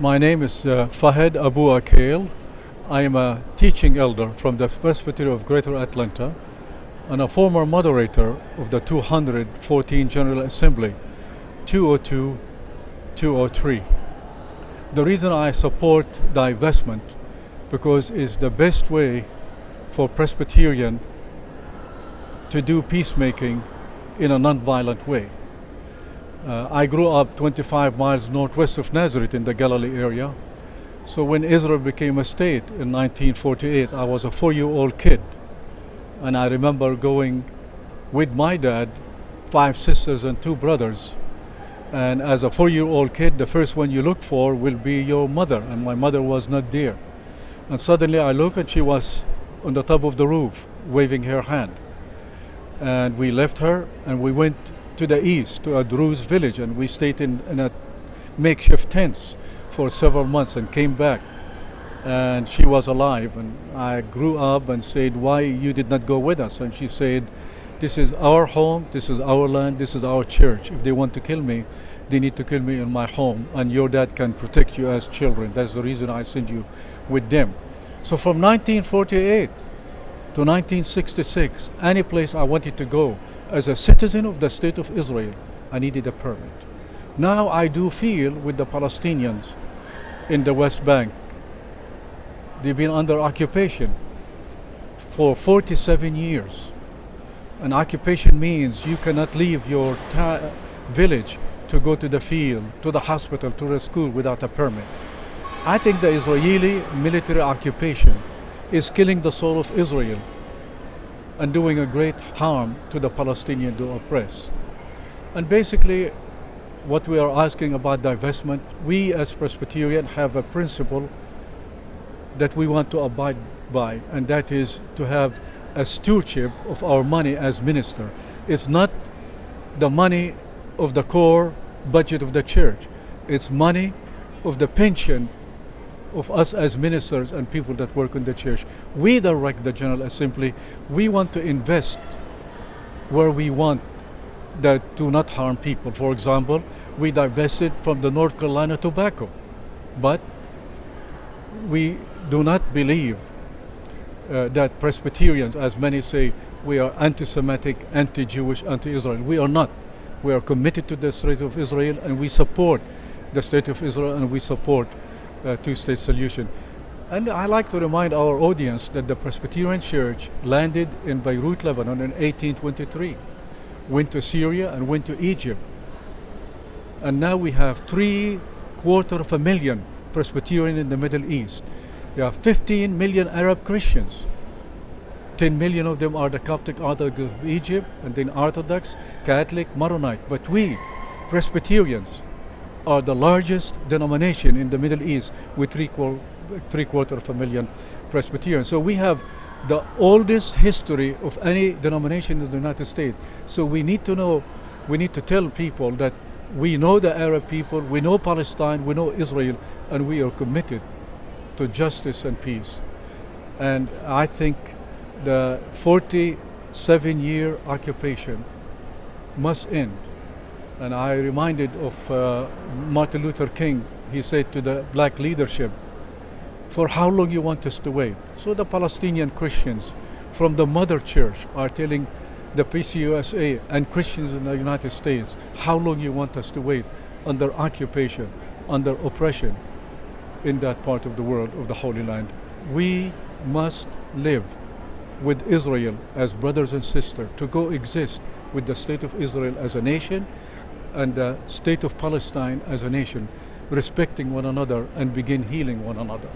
My name is Fahed AbuAkel. I am a teaching elder from the Presbyterian of Greater Atlanta and a former moderator of the 214 General Assembly, 202-203. The reason I support divestment because it's the best way for Presbyterian to do peacemaking in a non-violent way. I grew up 25 miles northwest of Nazareth in the Galilee area. So when Israel became a state in 1948, I was a 4-year-old kid. And I remember going with my dad, 5 sisters and 2 brothers. And as a 4-year-old kid, the first one you look for will be your mother. And my mother was not there. And suddenly I look and she was on the top of the roof, waving her hand. And we left her and we went to the east, to a Druze village, and we stayed in a makeshift tents for several months and came back. And she was alive, and I grew up and said, why you did not go with us? And she said, this is our home, this is our land, this is our church. If they want to kill me, they need to kill me in my home, and your dad can protect you as children. That's the reason I send you with them. So from 1948 to 1966, any place I wanted to go, as a citizen of the State of Israel, I needed a permit. Now I do feel with the Palestinians in the West Bank. They've been under occupation for 47 years. And occupation means you cannot leave your village to go to the field, to the hospital, to the school without a permit. I think the Israeli military occupation is killing the soul of Israel and doing a great harm to the Palestinian to oppress. And basically, what we are asking about divestment, we as Presbyterian have a principle that we want to abide by, and that is to have a stewardship of our money as minister. It's not the money of the core budget of the church. It's money of the pension of us as ministers and people that work in the church. We direct the General Assembly. We want to invest where we want that do not harm people. For example, we divested from the North Carolina tobacco, but we do not believe that Presbyterians, as many say, we are anti-Semitic, anti-Jewish, anti-Israel. We are not. We are committed to the State of Israel, and we support the State of Israel, and we support two-state solution. And I like to remind our audience that the Presbyterian Church landed in Beirut, Lebanon in 1823, went to Syria and went to Egypt. And now we have 750,000 Presbyterian in the Middle East. There are 15 million Arab Christians. 10 million of them are the Coptic Orthodox of Egypt, and then Orthodox, Catholic, Maronite. But we, Presbyterians, are the largest denomination in the Middle East with 750,000 Presbyterians. So we have the oldest history of any denomination in the United States. So we need to know, we need to tell people that we know the Arab people, we know Palestine, we know Israel, and we are committed to justice and peace. And I think the 47-year occupation must end. And I reminded of Martin Luther King. He said to the black leadership, for how long you want us to wait? So the Palestinian Christians from the mother church are telling the PCUSA and Christians in the United States, how long you want us to wait under occupation, under oppression in that part of the world, of the Holy Land. We must live with Israel as brothers and sisters, to coexist with the State of Israel as a nation and the State of Palestine as a nation, respecting one another and begin healing one another.